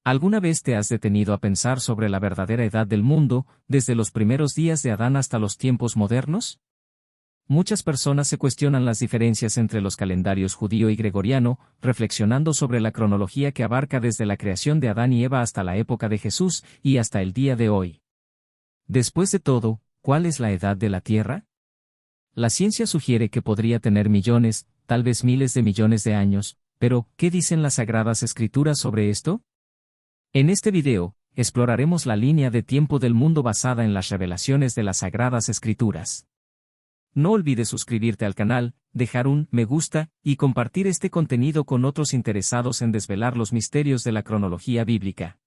¿Alguna vez te has detenido a pensar sobre la verdadera edad del mundo, desde los primeros días de Adán hasta los tiempos modernos? Muchas personas se cuestionan las diferencias entre los calendarios judío y gregoriano, reflexionando sobre la cronología que abarca desde la creación de Adán y Eva hasta la época de Jesús y hasta el día de hoy. Después de todo, ¿cuál es la edad de la Tierra? La ciencia sugiere que podría tener millones, tal vez miles de millones de años, pero ¿qué dicen las Sagradas Escrituras sobre esto? En este video, exploraremos la línea de tiempo del mundo basada en las revelaciones de las Sagradas Escrituras. No olvides suscribirte al canal, dejar un me gusta y compartir este contenido con otros interesados en desvelar los misterios de la cronología bíblica.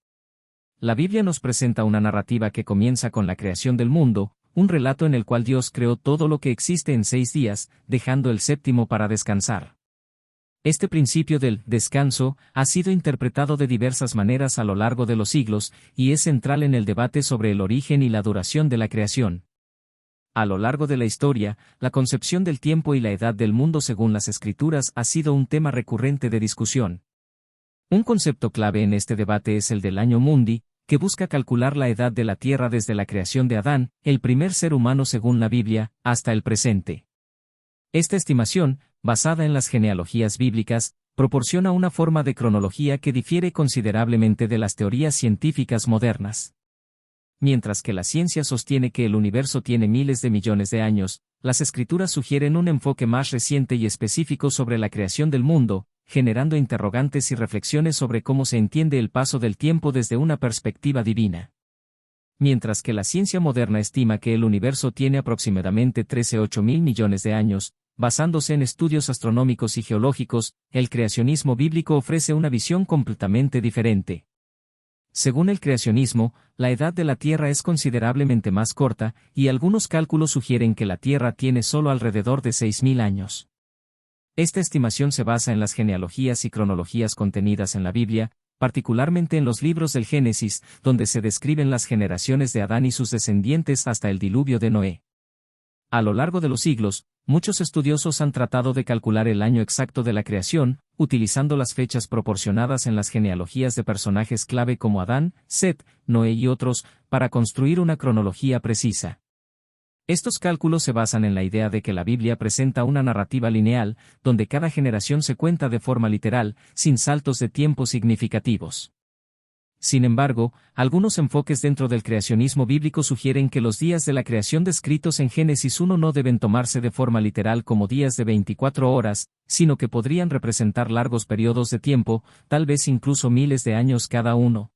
La Biblia nos presenta una narrativa que comienza con la creación del mundo, un relato en el cual Dios creó todo lo que existe en 6 días, dejando el séptimo para descansar. Este principio del descanso ha sido interpretado de diversas maneras a lo largo de los siglos, y es central en el debate sobre el origen y la duración de la creación. A lo largo de la historia, la concepción del tiempo y la edad del mundo según las Escrituras ha sido un tema recurrente de discusión. Un concepto clave en este debate es el del año mundi, que busca calcular la edad de la Tierra desde la creación de Adán, el primer ser humano según la Biblia, hasta el presente. Esta estimación, basada en las genealogías bíblicas, proporciona una forma de cronología que difiere considerablemente de las teorías científicas modernas. Mientras que la ciencia sostiene que el universo tiene miles de millones de años, las Escrituras sugieren un enfoque más reciente y específico sobre la creación del mundo, generando interrogantes y reflexiones sobre cómo se entiende el paso del tiempo desde una perspectiva divina. Mientras que la ciencia moderna estima que el universo tiene aproximadamente 13,8 millones de años, basándose en estudios astronómicos y geológicos, el creacionismo bíblico ofrece una visión completamente diferente. Según el creacionismo, la edad de la Tierra es considerablemente más corta, y algunos cálculos sugieren que la Tierra tiene solo alrededor de 6.000 años. Esta estimación se basa en las genealogías y cronologías contenidas en la Biblia, particularmente en los libros del Génesis, donde se describen las generaciones de Adán y sus descendientes hasta el diluvio de Noé. A lo largo de los siglos, muchos estudiosos han tratado de calcular el año exacto de la creación, utilizando las fechas proporcionadas en las genealogías de personajes clave como Adán, Set, Noé y otros, para construir una cronología precisa. Estos cálculos se basan en la idea de que la Biblia presenta una narrativa lineal, donde cada generación se cuenta de forma literal, sin saltos de tiempo significativos. Sin embargo, algunos enfoques dentro del creacionismo bíblico sugieren que los días de la creación descritos en Génesis 1 no deben tomarse de forma literal como días de 24 horas, sino que podrían representar largos periodos de tiempo, tal vez incluso miles de años cada uno.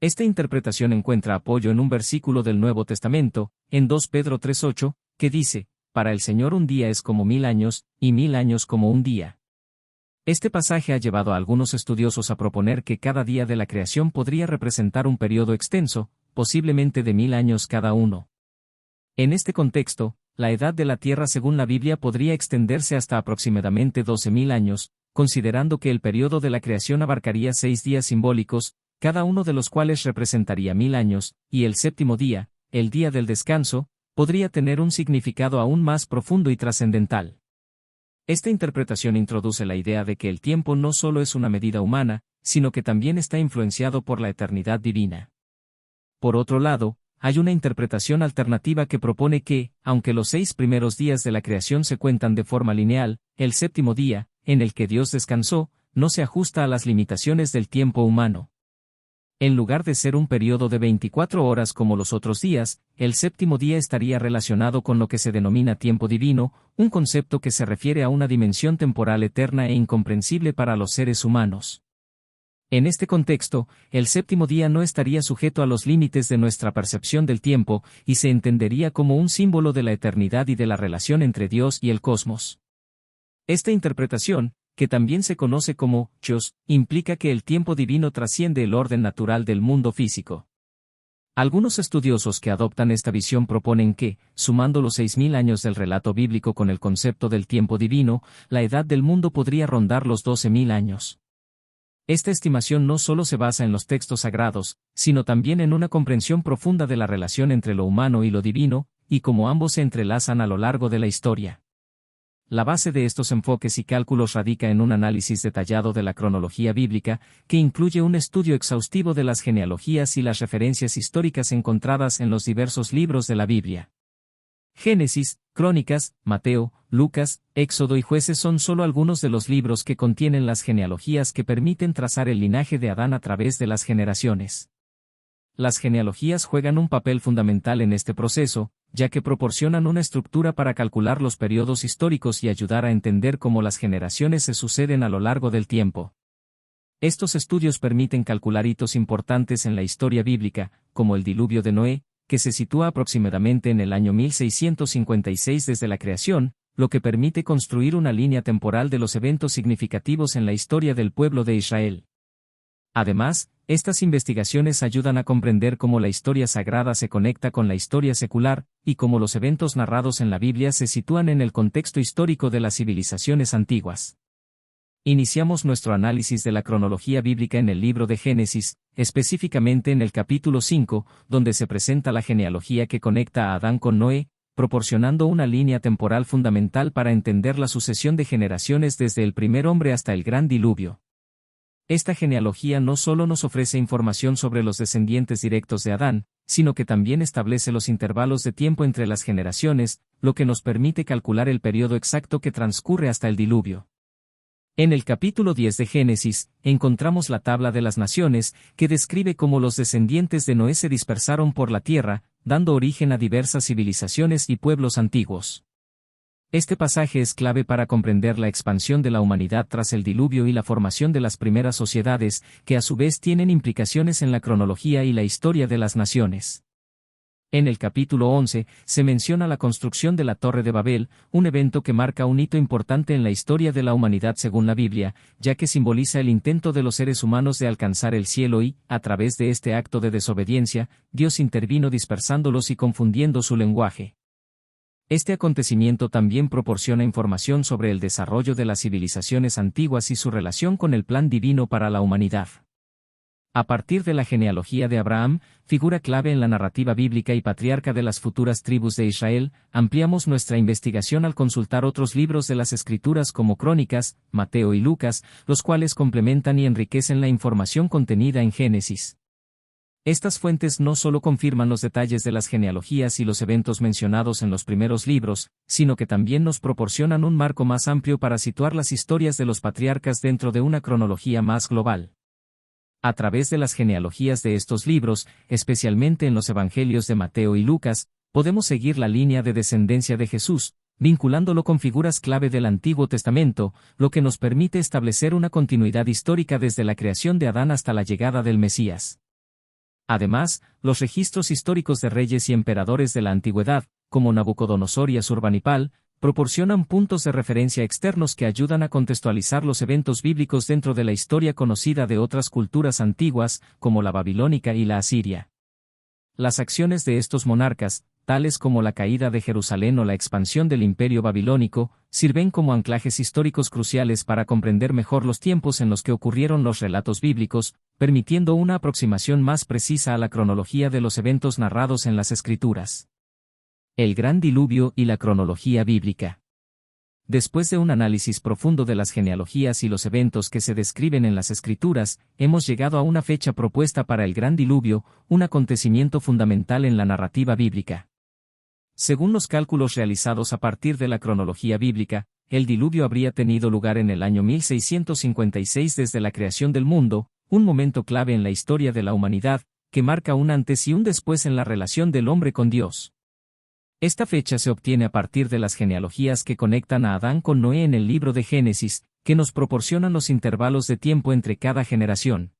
Esta interpretación encuentra apoyo en un versículo del Nuevo Testamento, en 2 Pedro 3:8, que dice: «Para el Señor un día es como 1000 años, y 1000 años como un día». Este pasaje ha llevado a algunos estudiosos a proponer que cada día de la creación podría representar un periodo extenso, posiblemente de 1000 años cada uno. En este contexto, la edad de la Tierra según la Biblia podría extenderse hasta aproximadamente 12.000 años, considerando que el periodo de la creación abarcaría 6 días simbólicos, cada uno de los cuales representaría 1000 años, y el séptimo día, el día del descanso, podría tener un significado aún más profundo y trascendental. Esta interpretación introduce la idea de que el tiempo no solo es una medida humana, sino que también está influenciado por la eternidad divina. Por otro lado, hay una interpretación alternativa que propone que, aunque los 6 primeros días de la creación se cuentan de forma lineal, el séptimo día, en el que Dios descansó, no se ajusta a las limitaciones del tiempo humano. En lugar de ser un periodo de 24 horas como los otros días, el séptimo día estaría relacionado con lo que se denomina tiempo divino, un concepto que se refiere a una dimensión temporal eterna e incomprensible para los seres humanos. En este contexto, el séptimo día no estaría sujeto a los límites de nuestra percepción del tiempo, y se entendería como un símbolo de la eternidad y de la relación entre Dios y el cosmos. Esta interpretación, que también se conoce como Kairos, implica que el tiempo divino trasciende el orden natural del mundo físico. Algunos estudiosos que adoptan esta visión proponen que, sumando los 6.000 años del relato bíblico con el concepto del tiempo divino, la edad del mundo podría rondar los 12.000 años. Esta estimación no solo se basa en los textos sagrados, sino también en una comprensión profunda de la relación entre lo humano y lo divino, y cómo ambos se entrelazan a lo largo de la historia. La base de estos enfoques y cálculos radica en un análisis detallado de la cronología bíblica, que incluye un estudio exhaustivo de las genealogías y las referencias históricas encontradas en los diversos libros de la Biblia. Génesis, Crónicas, Mateo, Lucas, Éxodo y Jueces son solo algunos de los libros que contienen las genealogías que permiten trazar el linaje de Adán a través de las generaciones. Las genealogías juegan un papel fundamental en este proceso, ya que proporcionan una estructura para calcular los periodos históricos y ayudar a entender cómo las generaciones se suceden a lo largo del tiempo. Estos estudios permiten calcular hitos importantes en la historia bíblica, como el diluvio de Noé, que se sitúa aproximadamente en el año 1656 desde la creación, lo que permite construir una línea temporal de los eventos significativos en la historia del pueblo de Israel. Además, estas investigaciones ayudan a comprender cómo la historia sagrada se conecta con la historia secular, y cómo los eventos narrados en la Biblia se sitúan en el contexto histórico de las civilizaciones antiguas. Iniciamos nuestro análisis de la cronología bíblica en el libro de Génesis, específicamente en el capítulo 5, donde se presenta la genealogía que conecta a Adán con Noé, proporcionando una línea temporal fundamental para entender la sucesión de generaciones desde el primer hombre hasta el gran diluvio. Esta genealogía no solo nos ofrece información sobre los descendientes directos de Adán, sino que también establece los intervalos de tiempo entre las generaciones, lo que nos permite calcular el periodo exacto que transcurre hasta el diluvio. En el capítulo 10 de Génesis, encontramos la tabla de las naciones, que describe cómo los descendientes de Noé se dispersaron por la tierra, dando origen a diversas civilizaciones y pueblos antiguos. Este pasaje es clave para comprender la expansión de la humanidad tras el diluvio y la formación de las primeras sociedades, que a su vez tienen implicaciones en la cronología y la historia de las naciones. En el capítulo 11, se menciona la construcción de la Torre de Babel, un evento que marca un hito importante en la historia de la humanidad según la Biblia, ya que simboliza el intento de los seres humanos de alcanzar el cielo y, a través de este acto de desobediencia, Dios intervino dispersándolos y confundiendo su lenguaje. Este acontecimiento también proporciona información sobre el desarrollo de las civilizaciones antiguas y su relación con el plan divino para la humanidad. A partir de la genealogía de Abraham, figura clave en la narrativa bíblica y patriarca de las futuras tribus de Israel, ampliamos nuestra investigación al consultar otros libros de las Escrituras como Crónicas, Mateo y Lucas, los cuales complementan y enriquecen la información contenida en Génesis. Estas fuentes no solo confirman los detalles de las genealogías y los eventos mencionados en los primeros libros, sino que también nos proporcionan un marco más amplio para situar las historias de los patriarcas dentro de una cronología más global. A través de las genealogías de estos libros, especialmente en los evangelios de Mateo y Lucas, podemos seguir la línea de descendencia de Jesús, vinculándolo con figuras clave del Antiguo Testamento, lo que nos permite establecer una continuidad histórica desde la creación de Adán hasta la llegada del Mesías. Además, los registros históricos de reyes y emperadores de la antigüedad, como Nabucodonosor y Asurbanipal, proporcionan puntos de referencia externos que ayudan a contextualizar los eventos bíblicos dentro de la historia conocida de otras culturas antiguas, como la babilónica y la asiria. Las acciones de estos monarcas, tales como la caída de Jerusalén o la expansión del imperio babilónico, sirven como anclajes históricos cruciales para comprender mejor los tiempos en los que ocurrieron los relatos bíblicos, permitiendo una aproximación más precisa a la cronología de los eventos narrados en las Escrituras. El Gran Diluvio y la cronología bíblica. Después de un análisis profundo de las genealogías y los eventos que se describen en las Escrituras, hemos llegado a una fecha propuesta para el Gran Diluvio, un acontecimiento fundamental en la narrativa bíblica. Según los cálculos realizados a partir de la cronología bíblica, el diluvio habría tenido lugar en el año 1656 desde la creación del mundo, un momento clave en la historia de la humanidad, que marca un antes y un después en la relación del hombre con Dios. Esta fecha se obtiene a partir de las genealogías que conectan a Adán con Noé en el libro de Génesis, que nos proporcionan los intervalos de tiempo entre cada generación.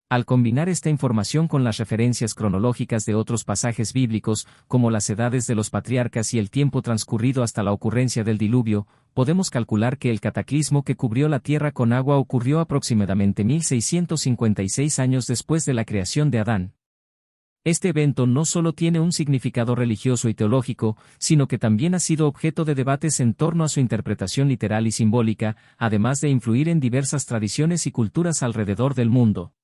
Al combinar esta información con las referencias cronológicas de otros pasajes bíblicos, como las edades de los patriarcas y el tiempo transcurrido hasta la ocurrencia del diluvio, podemos calcular que el cataclismo que cubrió la tierra con agua ocurrió aproximadamente 1656 años después de la creación de Adán. Este evento no solo tiene un significado religioso y teológico, sino que también ha sido objeto de debates en torno a su interpretación literal y simbólica, además de influir en diversas tradiciones y culturas alrededor del mundo.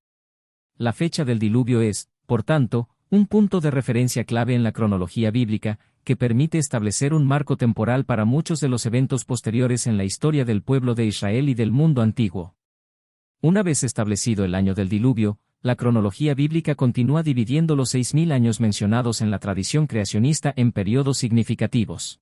La fecha del diluvio es, por tanto, Un punto de referencia clave en la cronología bíblica, que permite establecer un marco temporal para muchos de los eventos posteriores en la historia del pueblo de Israel y del mundo antiguo. Una vez establecido el año del diluvio, la cronología bíblica continúa dividiendo los 6000 años mencionados en la tradición creacionista en periodos significativos.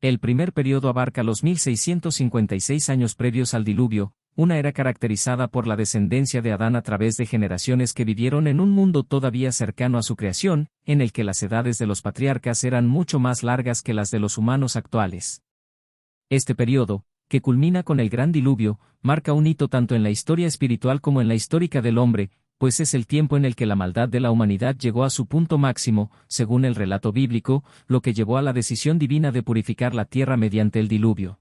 El primer periodo abarca los 1656 años previos al diluvio, una era caracterizada por la descendencia de Adán a través de generaciones que vivieron en un mundo todavía cercano a su creación, en el que las edades de los patriarcas eran mucho más largas que las de los humanos actuales. Este periodo, que culmina con el gran diluvio, marca un hito tanto en la historia espiritual como en la histórica del hombre, pues es el tiempo en el que la maldad de la humanidad llegó a su punto máximo, según el relato bíblico, lo que llevó a la decisión divina de purificar la tierra mediante el diluvio.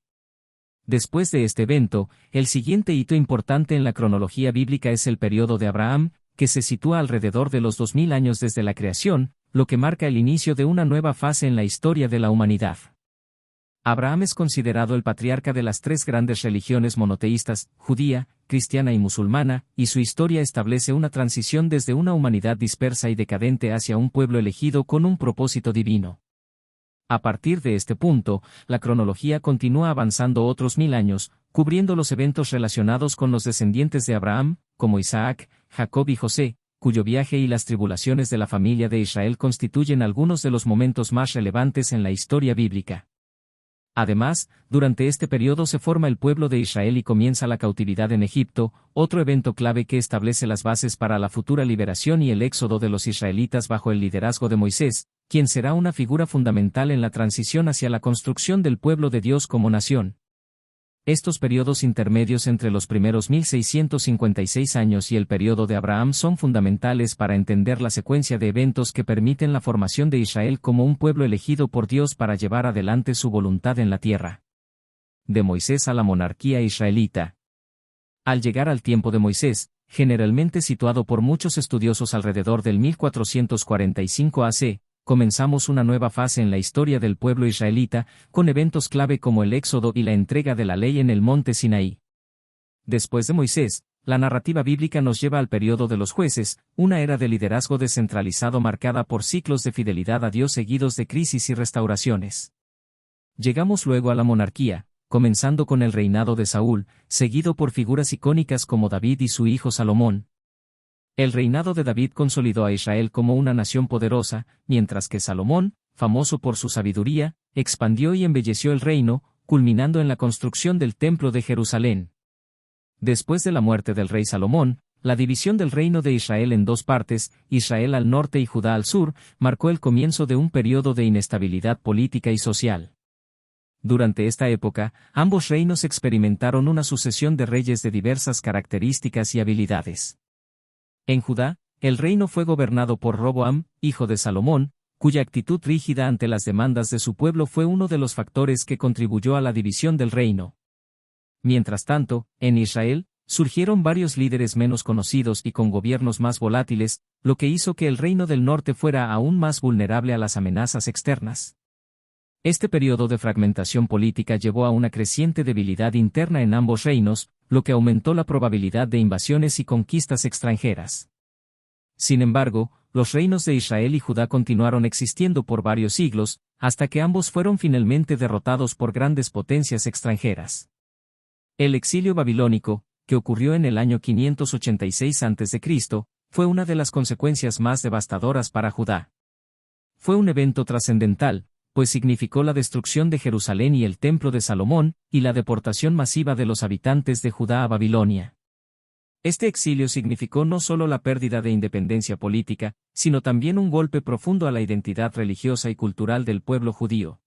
Después de este evento, el siguiente hito importante en la cronología bíblica es el periodo de Abraham, que se sitúa alrededor de los 2000 años desde la creación, lo que marca el inicio de una nueva fase en la historia de la humanidad. Abraham es considerado el patriarca de las tres grandes religiones monoteístas, judía, cristiana y musulmana, y su historia establece una transición desde una humanidad dispersa y decadente hacia un pueblo elegido con un propósito divino. A partir de este punto, la cronología continúa avanzando otros 1000 años, cubriendo los eventos relacionados con los descendientes de Abraham, como Isaac, Jacob y José, cuyo viaje y las tribulaciones de la familia de Israel constituyen algunos de los momentos más relevantes en la historia bíblica. Además, durante este periodo se forma el pueblo de Israel y comienza la cautividad en Egipto, otro evento clave que establece las bases para la futura liberación y el éxodo de los israelitas bajo el liderazgo de Moisés, quien será una figura fundamental en la transición hacia la construcción del pueblo de Dios como nación. Estos periodos intermedios entre los primeros 1656 años y el periodo de Abraham son fundamentales para entender la secuencia de eventos que permiten la formación de Israel como un pueblo elegido por Dios para llevar adelante su voluntad en la tierra. De Moisés a la monarquía israelita. Al llegar al tiempo de Moisés, generalmente situado por muchos estudiosos alrededor del 1445 AC, comenzamos una nueva fase en la historia del pueblo israelita, con eventos clave como el éxodo y la entrega de la ley en el monte Sinaí. Después de Moisés, la narrativa bíblica nos lleva al periodo de los jueces, una era de liderazgo descentralizado marcada por ciclos de fidelidad a Dios seguidos de crisis y restauraciones. Llegamos luego a la monarquía, comenzando con el reinado de Saúl, seguido por figuras icónicas como David y su hijo Salomón. El reinado de David consolidó a Israel como una nación poderosa, mientras que Salomón, famoso por su sabiduría, expandió y embelleció el reino, culminando en la construcción del Templo de Jerusalén. Después de la muerte del rey Salomón, la división del reino de Israel en dos partes, Israel al norte y Judá al sur, marcó el comienzo de un periodo de inestabilidad política y social. Durante esta época, ambos reinos experimentaron una sucesión de reyes de diversas características y habilidades. En Judá, el reino fue gobernado por Roboam, hijo de Salomón, cuya actitud rígida ante las demandas de su pueblo fue uno de los factores que contribuyó a la división del reino. Mientras tanto, en Israel, surgieron varios líderes menos conocidos y con gobiernos más volátiles, lo que hizo que el reino del norte fuera aún más vulnerable a las amenazas externas. Este periodo de fragmentación política llevó a una creciente debilidad interna en ambos reinos, lo que aumentó la probabilidad de invasiones y conquistas extranjeras. Sin embargo, los reinos de Israel y Judá continuaron existiendo por varios siglos, hasta que ambos fueron finalmente derrotados por grandes potencias extranjeras. El exilio babilónico, que ocurrió en el año 586 a.C., fue una de las consecuencias más devastadoras para Judá. Fue un evento trascendental, pues significó la destrucción de Jerusalén y el templo de Salomón, y la deportación masiva de los habitantes de Judá a Babilonia. Este exilio significó no solo la pérdida de independencia política, sino también un golpe profundo a la identidad religiosa y cultural del pueblo judío.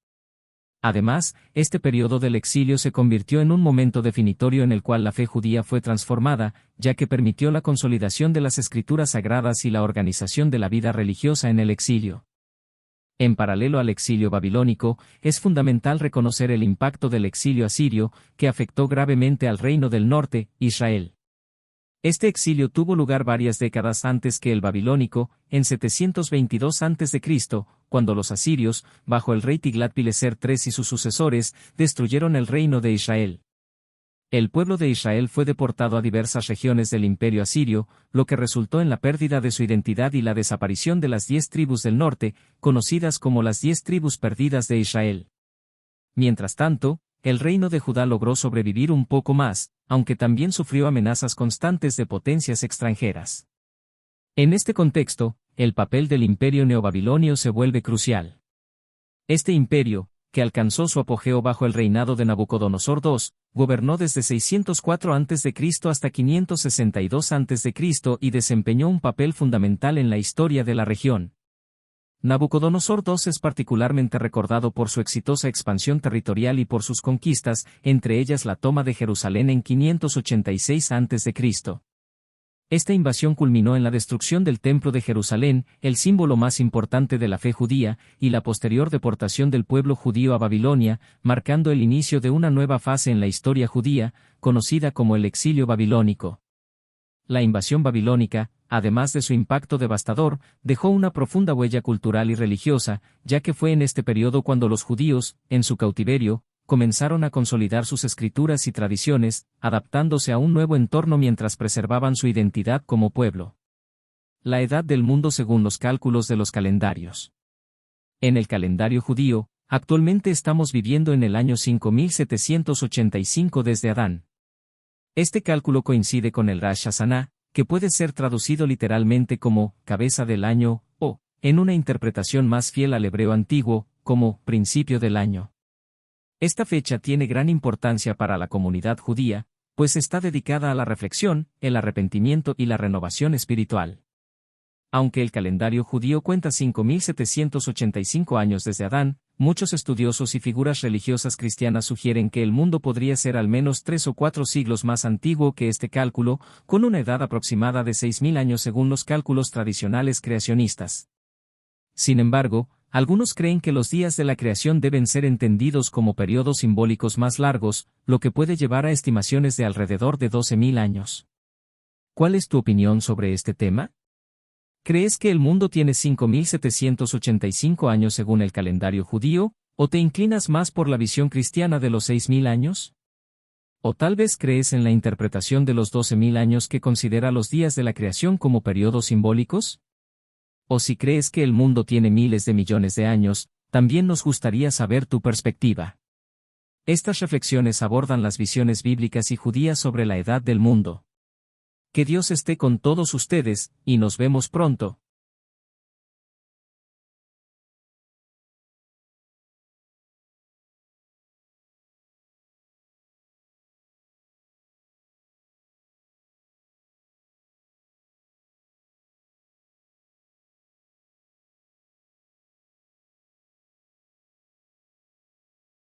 Además, este periodo del exilio se convirtió en un momento definitorio en el cual la fe judía fue transformada, ya que permitió la consolidación de las escrituras sagradas y la organización de la vida religiosa en el exilio. En paralelo al exilio babilónico, es fundamental reconocer el impacto del exilio asirio, que afectó gravemente al reino del norte, Israel. Este exilio tuvo lugar varias décadas antes que el babilónico, en 722 a.C., cuando los asirios, bajo el rey Tiglat-Pileser III y sus sucesores, destruyeron el reino de Israel. El pueblo de Israel fue deportado a diversas regiones del imperio asirio, lo que resultó en la pérdida de su identidad y la desaparición de las 10 tribus del norte, conocidas como las 10 tribus perdidas de Israel. Mientras tanto, el reino de Judá logró sobrevivir un poco más, aunque también sufrió amenazas constantes de potencias extranjeras. En este contexto, el papel del imperio neobabilonio se vuelve crucial. Este imperio, que alcanzó su apogeo bajo el reinado de Nabucodonosor II, gobernó desde 604 a.C. hasta 562 a.C. y desempeñó un papel fundamental en la historia de la región. Nabucodonosor II es particularmente recordado por su exitosa expansión territorial y por sus conquistas, entre ellas la toma de Jerusalén en 586 a.C. Esta invasión culminó en la destrucción del Templo de Jerusalén, el símbolo más importante de la fe judía, y la posterior deportación del pueblo judío a Babilonia, marcando el inicio de una nueva fase en la historia judía, conocida como el exilio babilónico. La invasión babilónica, además de su impacto devastador, dejó una profunda huella cultural y religiosa, ya que fue en este periodo cuando los judíos, en su cautiverio, comenzaron a consolidar sus escrituras y tradiciones, adaptándose a un nuevo entorno mientras preservaban su identidad como pueblo. La edad del mundo según los cálculos de los calendarios. En el calendario judío, actualmente estamos viviendo en el año 5785 desde Adán. Este cálculo coincide con el Rosh Hashanah, que puede ser traducido literalmente como cabeza del año, o, en una interpretación más fiel al hebreo antiguo, como principio del año. Esta fecha tiene gran importancia para la comunidad judía, pues está dedicada a la reflexión, el arrepentimiento y la renovación espiritual. Aunque el calendario judío cuenta 5785 años desde Adán, muchos estudiosos y figuras religiosas cristianas sugieren que el mundo podría ser al menos 3 o 4 siglos más antiguo que este cálculo, con una edad aproximada de 6000 años según los cálculos tradicionales creacionistas. Sin embargo, algunos creen que los días de la creación deben ser entendidos como periodos simbólicos más largos, lo que puede llevar a estimaciones de alrededor de 12.000 años. ¿Cuál es tu opinión sobre este tema? ¿Crees que el mundo tiene 5785 años según el calendario judío, o te inclinas más por la visión cristiana de los 6000 años? ¿O tal vez crees en la interpretación de los 12.000 años que considera los días de la creación como periodos simbólicos? O si crees que el mundo tiene miles de millones de años, también nos gustaría saber tu perspectiva. Estas reflexiones abordan las visiones bíblicas y judías sobre la edad del mundo. Que Dios esté con todos ustedes, y nos vemos pronto.